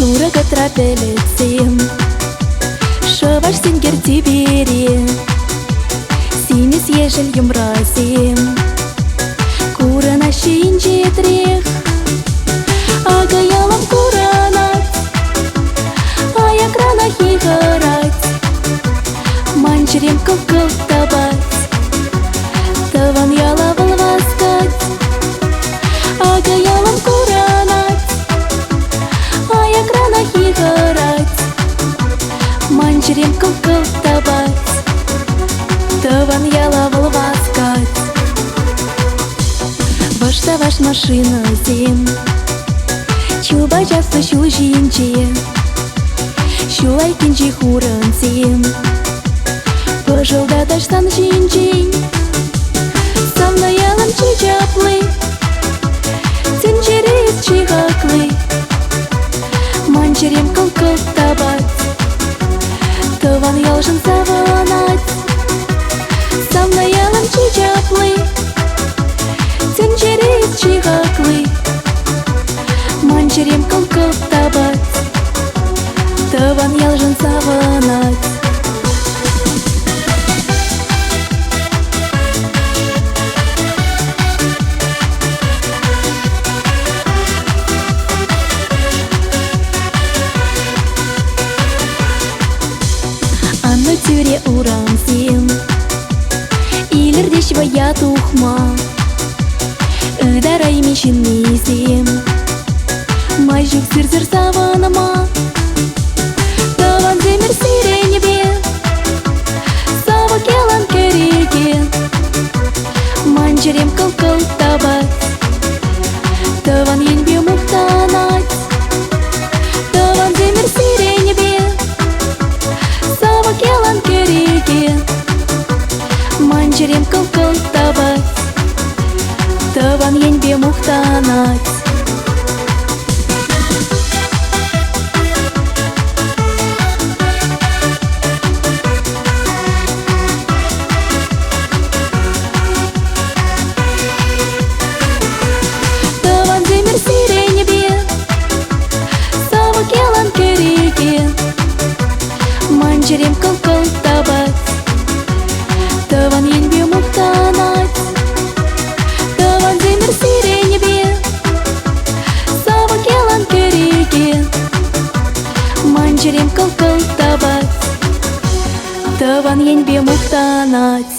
Чурага трапелецем Шаваш сингер тибере Симис ежель юмразем Курана шинче трех Агаялам куранат Аякрана хихарать Манчерем кыл-кыл табать Таван ялавал васкать Агаялам куранат Аякрана хихарать Манчерем кыл-кыл табать Таван ялавал васкать Вашта ваш машина зем Чуба часто щул жинче Щулай кинчи хуран зем Пожалда таштан жинчень Сам на ялам чичаплы Тинчерез чихаклы Манчерем кыл-кыл табать Таван ялжын саванать Сам на ялам чичаплы Тинчерез чихаклы Манчерем кыл-кыл табать Таван ялжын саванать Анна тюре уранзем Илердеш вая тухма Ыдарай мишин мизем Майжик зыр-зыр саванама Таван земер сиренебе Сава келан кереге Манчерем кыл-кыл табать Таван енбе мухтанать Таван земер сиренебе Сава келан кереге Манчерем кыл-кыл табать Таван енбе мухтанать Манчерем кыл-кыл табать Таван енбе мухтанать Таван земер сиренебе Сава келан кереге Манчерем кыл-кыл табать Таван енбе мухтанать